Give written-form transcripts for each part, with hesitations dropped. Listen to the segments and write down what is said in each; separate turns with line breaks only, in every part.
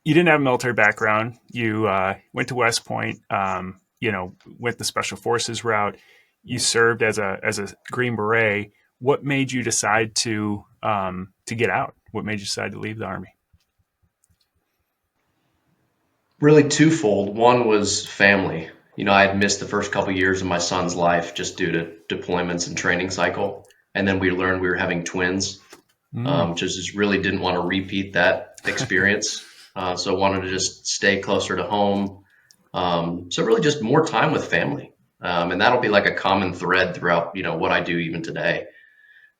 you didn't have a military background. You went to West Point. Went the Special Forces route. You served as a Green Beret. What made you decide to get out? What made you decide to leave the Army?
Really twofold. One was family. I had missed the first couple years of my son's life just due to deployments and training cycle. And then we learned we were having twins.
Mm,
Just really didn't want to repeat that experience. So I wanted to just stay closer to home. So really just more time with family. And that'll be like a common thread throughout, what I do even today.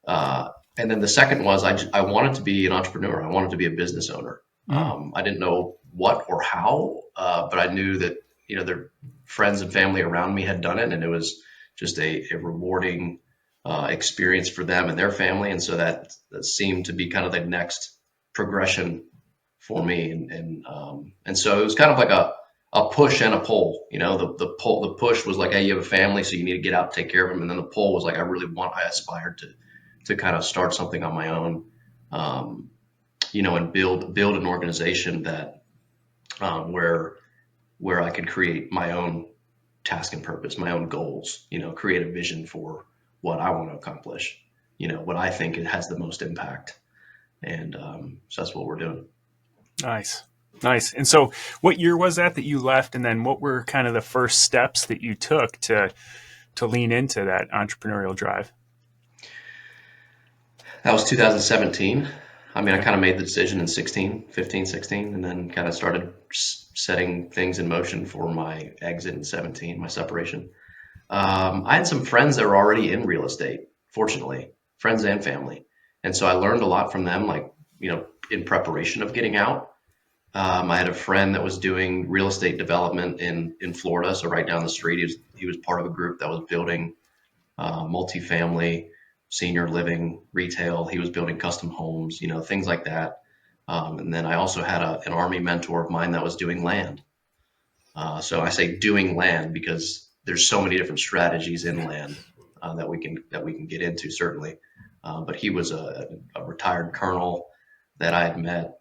And then the second was I wanted to be an entrepreneur. I wanted to be a business owner.
mm.
I didn't know what or how, but I knew that, their friends and family around me had done it, and it was just a rewarding experience for them and their family. And so that seemed to be kind of the next progression for me. And so it was kind of like a push and a pull. The push was like, hey, you have a family, so you need to get out and take care of them. And then the pull was like, I aspired to kind of start something on my own, and build an organization that where I could create my own task and purpose, my own goals, create a vision for what I want to accomplish, what I think it has the most impact. And so that's what we're doing.
Nice. Nice. And so, what year was that you left? And then, what were kind of the first steps that you took to lean into that entrepreneurial drive?
That was 2017. I mean, I
Okay.
kind of made the decision in 15, 16, and then kind of started setting things in motion for my exit in 17, my separation. I had some friends that were already in real estate, fortunately, friends and family. And so I learned a lot from them, like, in preparation of getting out. I had a friend that was doing real estate development in Florida, so right down the street. He was part of a group that was building multifamily, senior living, retail. He was building custom homes, things like that. And then I also had an Army mentor of mine that was doing land. So I say doing land because there's so many different strategies in land that we can get into certainly. But he was a retired colonel that I had met,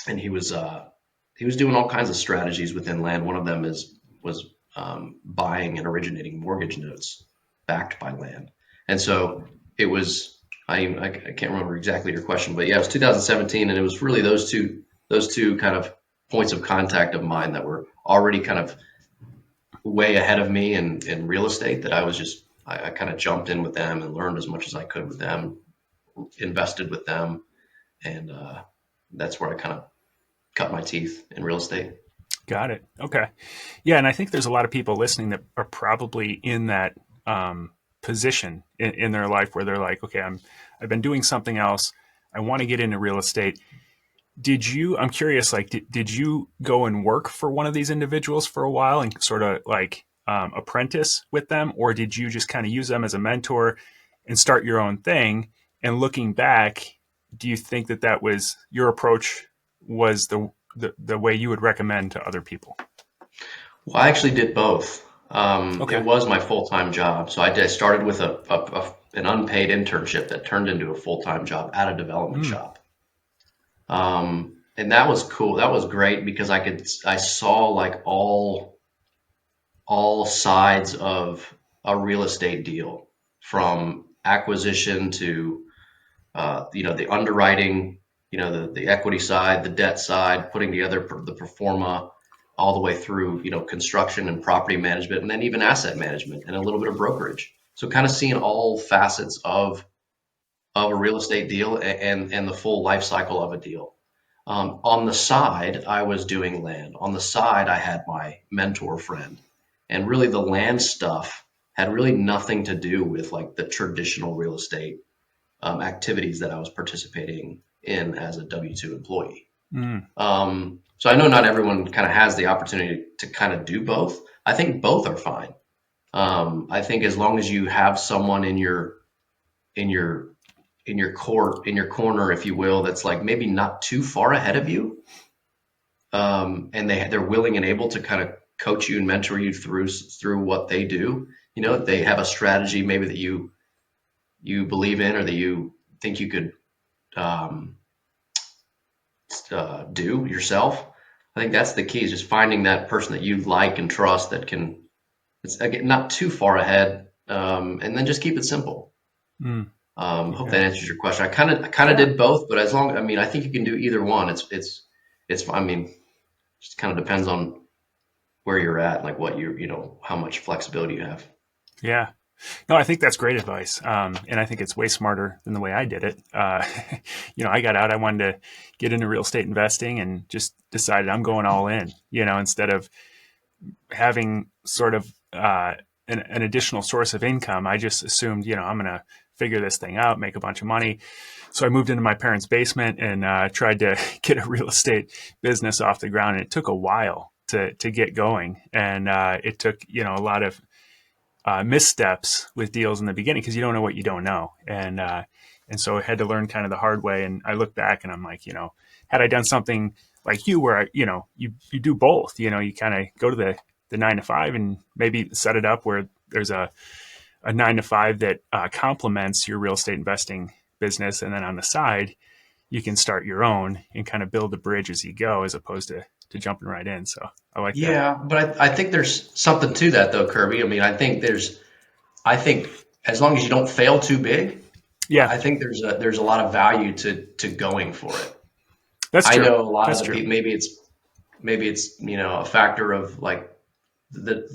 and he was doing all kinds of strategies within land. One of them was buying and originating mortgage notes backed by land. And so it was I can't remember exactly your question, but yeah, it was 2017, and it was really those two kind of points of contact of mine that were already kind of way ahead of me in real estate, that I kind of jumped in with them and learned as much as I could with them, invested with them, and that's where I kind of cut my teeth in real estate.
Got it. Okay. Yeah, and I think there's a lot of people listening that are probably in that position in their life where they're like, okay, I've been doing something else. I want to get into real estate. Did you? I'm curious. Like, did you go and work for one of these individuals for a while and sort of like apprentice with them, or did you just kind of use them as a mentor and start your own thing? And looking back, do you think that was your approach? Was the way you would recommend to other people?
Well, I actually did both. It
Okay.
was my full-time job. So I started with an unpaid internship that turned into a full-time job at a development
Mm,
shop. And that was cool. That was great because I saw like all sides of a real estate deal, from acquisition to the underwriting, the equity side, the debt side, putting together the pro forma, all the way through, construction and property management, and then even asset management and a little bit of brokerage. So kind of seeing all facets of a real estate deal, and the full life cycle of a deal. On the side, I was doing land. On the side, I had my mentor friend, and really the land stuff had really nothing to do with like the traditional real estate activities that I was participating in as a W-2 employee.
mm,
So I know not everyone kind of has the opportunity to kind of do both. I think both are fine. I think as long as you have someone in your in your corner, if you will, that's like maybe not too far ahead of you, and they're willing and able to kind of coach you and mentor you through what they do. They have a strategy maybe that you believe in, or that you think you could um, do yourself. I think that's the key, is just finding that person that you like and trust that can, it's again, not too far ahead, and then just keep it simple.
Mm,
Hope
yeah.
that answers your question. I kind of
Yeah.
did both, but as long, I mean, I think you can do either one. It's, I mean, just kind of depends on where you're at, like what how much flexibility you have.
Yeah. No, I think that's great advice. And I think it's way smarter than the way I did it. I got out, I wanted to get into real estate investing and just decided I'm going all in, instead of having sort of an additional source of income. I just assumed, I'm going to figure this thing out, make a bunch of money. So I moved into my parents' basement and tried to get a real estate business off the ground. And it took a while to get going. And it took, a lot of missteps with deals in the beginning because you don't know what you don't know, and so I had to learn kind of the hard way. And I look back and I'm like, had I done something like you, where you do both, you kind of go to the 9 to 5 and maybe set it up where there's a 9 to 5 that complements your real estate investing business, and then on the side you can start your own and kind of build the bridge as you go, as opposed to jumping right in. So I like that.
Yeah, but I think there's something to that though, Kirby. I mean, I think as long as you don't fail too big,
Yeah,
I think there's a lot of value to going for it.
that's
I
true.
know a lot of
That's
the
true.
people, maybe it's a factor of like the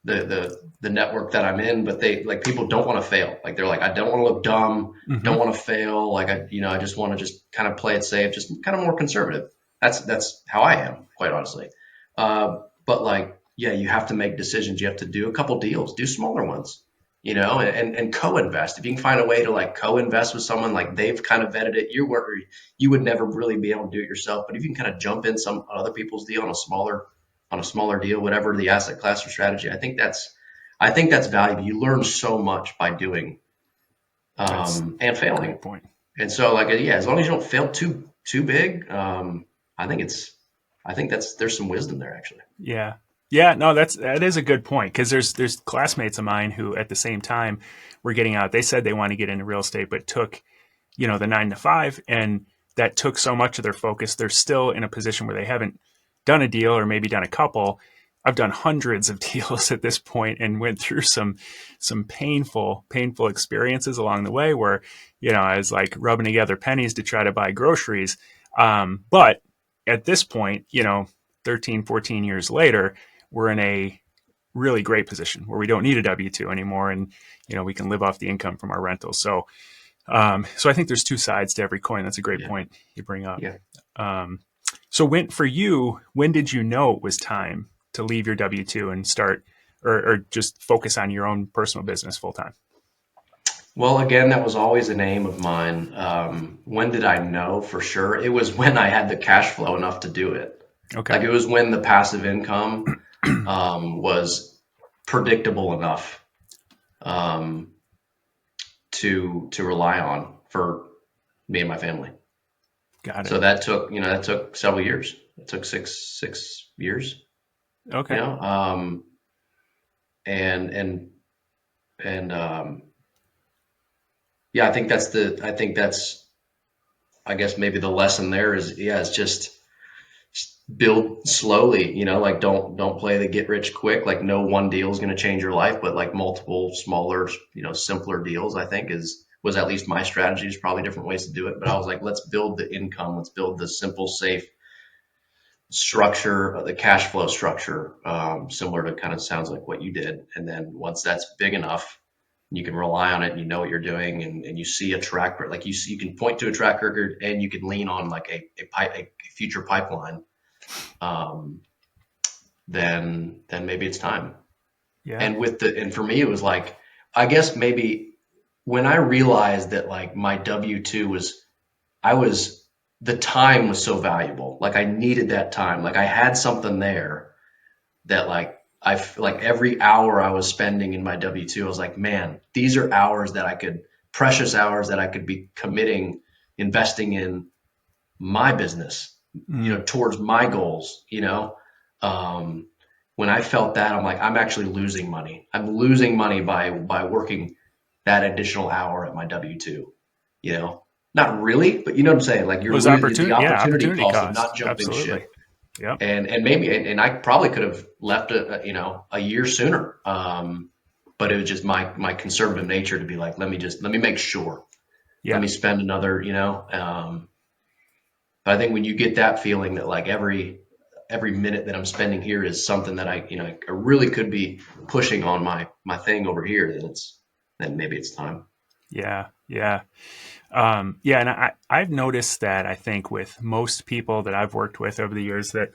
the network that I'm in, but they like people don't want to fail. Like they're like, I don't want to look dumb,
Hmm.
don't want to fail. Like I just want to just kind of play it safe, just kind of more conservative. That's how I am, quite honestly. But like, yeah, you have to make decisions. You have to do a couple deals, do smaller ones, and co-invest. If you can find a way to like co-invest with someone, like they've kind of vetted it, you would never really be able to do it yourself. But if you can kind of jump in some other people's deal on a smaller deal, whatever the asset class or strategy, I think that's valuable. You learn so much by doing
That's
and
a
failing.
great point.
And so, like, yeah, as long as you don't fail too big, I think that's there's some wisdom there actually.
Yeah. Yeah, no, that is a good point, because there's classmates of mine who at the same time were getting out. They said they want to get into real estate, but took, the 9 to 5, and that took so much of their focus. They're still in a position where they haven't done a deal, or maybe done a couple. I've done hundreds of deals at this point and went through some painful experiences along the way where, I was like rubbing together pennies to try to buy groceries. But at this point, 13, 14 years later, we're in a really great position where we don't need a W-2 anymore, and we can live off the income from our rentals. So I think there's two sides to every coin. That's a great
Yeah,
point you bring up.
yeah.
Um, so when did you know it was time to leave your W-2 and start, or just focus on your own personal business full time?
Well, again, that was always an aim of mine. When did I know for sure? It was when I had the cash flow enough to do it.
Okay.
Like it was when the passive income was predictable enough um, to rely on for me and my family.
Got it.
So that took several years. It took six years, you
Okay.
know, um, and and and yeah, I think that's I guess maybe the lesson there is, yeah, it's just build slowly, like don't play the get rich quick. Like no one deal is going to change your life, but like multiple smaller, simpler deals, I think was at least my strategy. There's probably different ways to do it, but I was like, let's build the income, let's build the simple, safe structure, the cash flow structure, similar to kind of sounds like what you did. And then once that's big enough, you can rely on it and you know what you're doing, and you see a track record, like you can point to a track record and you can lean on like a future pipeline. Um, then maybe it's time.
Yeah.
And for me, it was like, I guess maybe when I realized that like my W-2 I was, the time was so valuable. Like I needed that time. Like I had something there that like like every hour I was spending in my W-2, I was like, man, these are hours that precious hours that I could be committing, investing in my business,
Mm,
towards my goals, um, when I felt that, I'm like, I'm actually losing money. I'm losing money by working that additional hour at my W-2, Not really, but you know what I'm saying? Like
was
the
opportunity. Yeah,
opportunity
opportunity
cost of
cost.
not jumping
Absolutely.
ship.
Yep.
and maybe and I probably could have left a year sooner. But it was just my conservative nature to be like, let me make sure, let
Yeah.
me spend another, but I think when you get that feeling that like every minute that I'm spending here is something that I really could be pushing on my thing over here, then maybe it's time.
Yeah. Yeah. Yeah. And I've noticed that I think with most people that I've worked with over the years that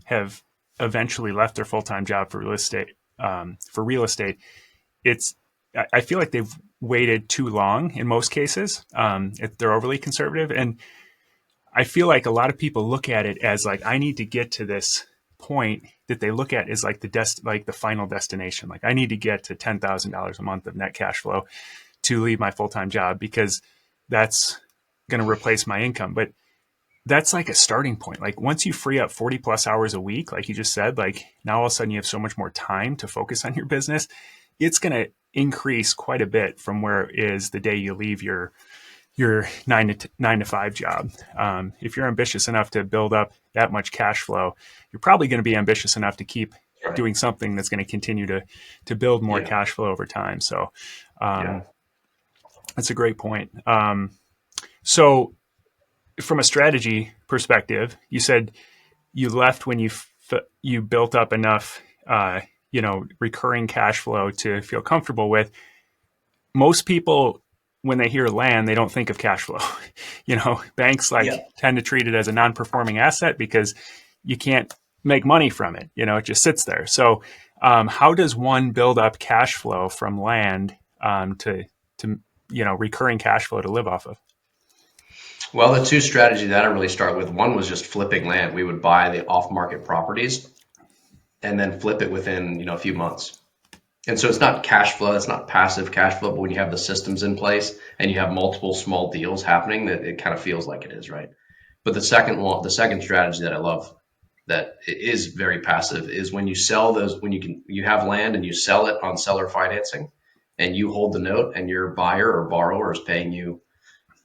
have eventually left their full time job for real estate, it's I feel like they've waited too long in most cases. They're overly conservative, and I feel like a lot of people look at it as like I need to get to this point that they look at is like like the final destination. Like I need to get to $10,000 a month of net cash flow to leave my full time job because that's going to replace my income. But that's like a starting point. Like once you free up 40 plus hours a week, like you just said, like now all of a sudden you have so much more time to focus on your business. It's going to increase quite a bit from where it is the day you leave your 9 to 5 job. If you're ambitious enough to build up that much cash flow, you're probably going to be ambitious enough to keep
Right.
doing something that's going to continue to build more
Yeah.
cash flow over time. So
Yeah.
that's a great point. So from a strategy perspective, you said you left when you built up enough, recurring cash flow to feel comfortable with. Most people, when they hear land, they don't think of cash flow. Banks
Yeah.
like tend to treat it as a non-performing asset because you can't make money from it. It just sits there. So, how does one build up cash flow from land to recurring cash flow to live off of?
Well, the two strategies that I really start with, one was just flipping land. We would buy the off-market properties and then flip it within, a few months. And so it's not cash flow, it's not passive cash flow, but when you have the systems in place and you have multiple small deals happening, that it kind of feels like it is, right? But the second strategy that I love that is very passive is when you sell those, you have land and you sell it on seller financing and you hold the note and your buyer or borrower is paying you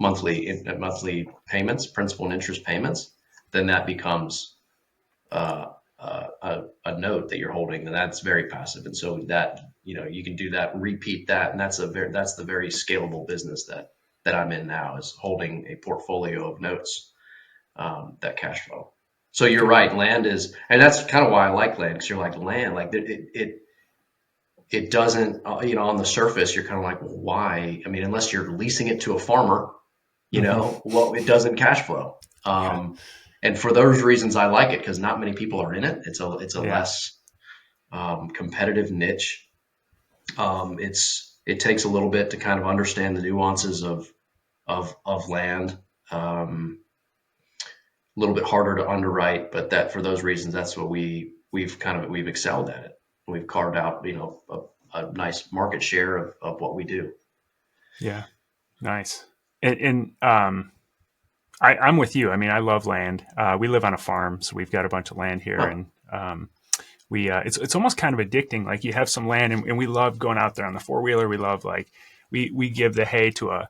monthly payments, principal and interest payments, then that becomes a note that you're holding, and that's very passive. And so that you can do that, repeat that, and that's the very scalable business that I'm in now is holding a portfolio of notes that cash flow. So you're
Okay.
right, land is, and that's kind of why I like land because you're like land, like it doesn't, on the surface you're kind of like, well, why? I mean, unless you're leasing it to a farmer,
Mm-hmm.
well, it doesn't cash flow.
Yeah.
And for those reasons, I like it because not many people are in it. It's a
Yeah.
less competitive niche. It takes a little bit to kind of understand the nuances of land. A little bit harder to underwrite, but that for those reasons, that's what we've excelled at it. We've carved out a nice market share of what we do.
Yeah. Nice. And I'm with you. I mean, I love land. We live on a farm, so we've got a bunch of land here,
Huh.
and it's almost kind of addicting. Like you have some land, and we love going out there on the 4 wheeler. We love like we give the hay to a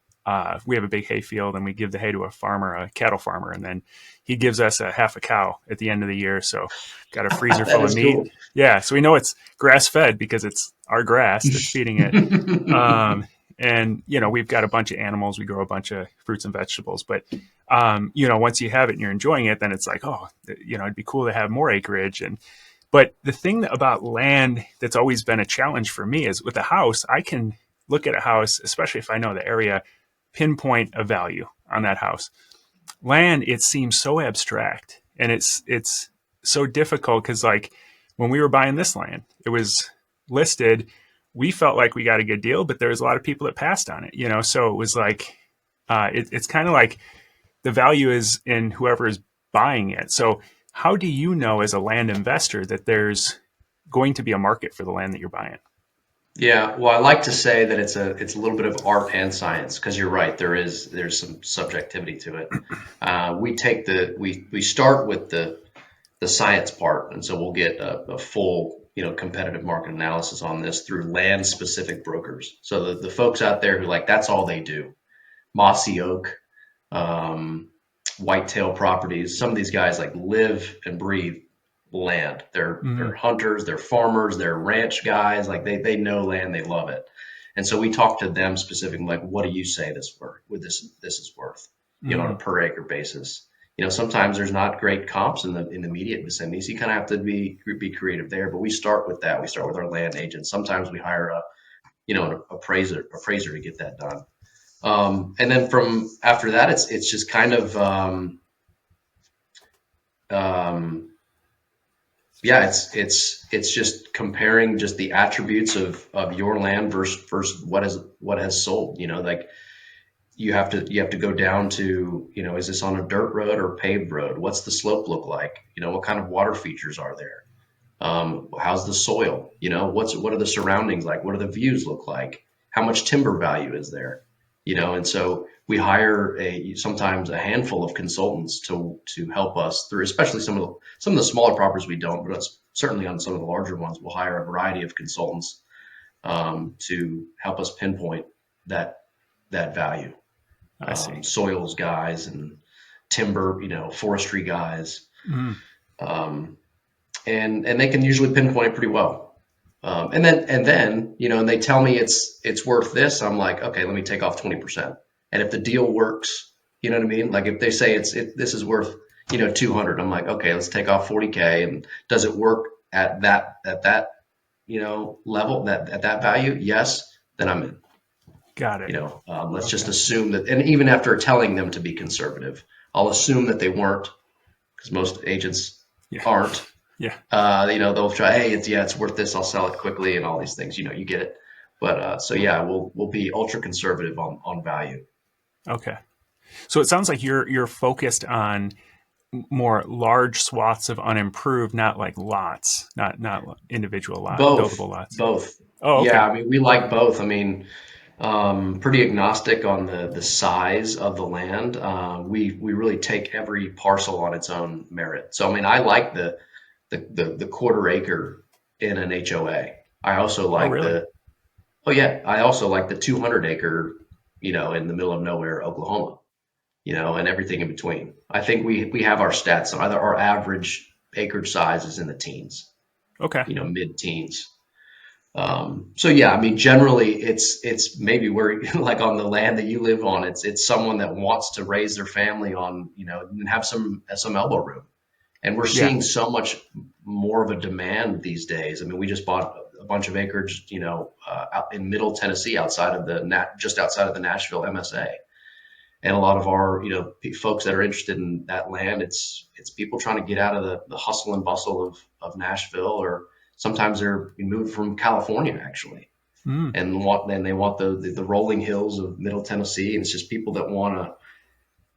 we have a big hay field, and we give the hay to a farmer, a cattle farmer, and then he gives us a half a cow at the end of the year. So got a freezer
That
full of
is
meat.
cool.
Yeah, so we know it's grass fed because it's our grass that's feeding it. Um, and we've got a bunch of animals. We grow a bunch of fruits and vegetables, but once you have it and you're enjoying it, then it's like, oh, it'd be cool to have more acreage. But the thing about land that's always been a challenge for me is with a house, I can look at a house, especially if I know the area, pinpoint a value on that house. Land, it seems so abstract, and it's so difficult because like when we were buying this land, it was listed. We felt like we got a good deal, but there was a lot of people that passed on it, so it was like it's kind of like the value is in whoever is buying it. So how do you know as a land investor that there's going to be a market for the land that you're buying?
Yeah, well, I like to say that it's a little bit of art and science because you're right. There's some subjectivity to it. We start with the science part, and so we'll get a full competitive market analysis on this through land specific brokers. So the folks out there who like that's all they do, Mossy Oak, um, whitetail properties. Some of these guys like live and breathe land. They're
Hmm.
hunters, they're farmers, they're ranch guys. Like they know land, they love it. And so we talk to them specifically, like, what do you say this worth? Would this is worth, on a
Hmm.
per acre basis? Sometimes there's not great comps in the immediate vicinity, so you kind of have to be creative there. But we start with that. We start with our land agent. Sometimes we hire an appraiser to get that done. And then from after that, it's just kind of um, yeah, it's just comparing just the attributes of your land versus what has sold. Like you have to go down to, is this on a dirt road or paved road? What's the slope look like? What kind of water features are there? How's the soil? What are the surroundings like? What do the views look like? How much timber value is there? And so we hire sometimes a handful of consultants to help us through, especially some of the smaller properties we don't, but certainly on some of the larger ones, we'll hire a variety of consultants to help us pinpoint that value.
I see.
Soils guys and timber, forestry guys.
Mm.
Um, and they can usually pinpoint it pretty well. And they tell me it's worth this. I'm like, okay, let me take off 20%. And if the deal works, you know what I mean? Like if they say this is worth 200, I'm like, okay, let's take off 40K. And does it work at that level, that at that value? Yes, then I'm in.
Got it.
Let's just
Okay.
assume that, and even after telling them to be conservative, I'll assume that they weren't, because most agents
Yeah.
aren't.
Yeah.
They'll try, hey, it's worth this. I'll sell it quickly and all these things. You get it. But so yeah, we'll be ultra conservative on value.
Okay. So it sounds like you're focused on more large swaths of unimproved, not like lots, not individual
Both,
buildable lots.
both.
Oh,
Yeah,
okay.
I mean, we like both. I mean, pretty agnostic on the size of the land. We really take every parcel on its own merit. So I mean, I like the quarter acre in an HOA. I also
Oh,
like
really?
the Oh yeah, I also like the 200 acre, in the middle of nowhere, Oklahoma, and everything in between. I think we have our stats. Either our average acreage size is in the teens,
Okay.
mid teens. So yeah, I mean, generally it's maybe where like on the land that you live on, it's someone that wants to raise their family on, and have some elbow room. And we're
Yeah.
seeing so much more of a demand these days. I mean, we just bought a bunch of acreage, out in Middle Tennessee, just outside of the Nashville MSA. And a lot of our, folks that are interested in that land, it's people trying to get out of the hustle and bustle of Nashville, or sometimes they're moved from California actually,
Mm.
and they want the rolling hills of Middle Tennessee. And it's just people that want to,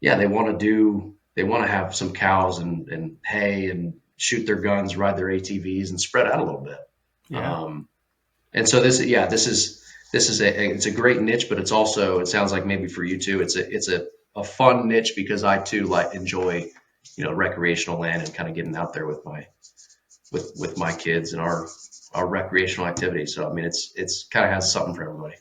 yeah, they want to have some cows and hay and shoot their guns, ride their ATVs, and spread out a little bit.
Yeah.
Um, and so it's a great niche, but it sounds like maybe for you too, it's a fun niche, because I too like enjoy, recreational land and kind of getting out there with my kids and our recreational activities. So I mean, it's kind of has something for everybody.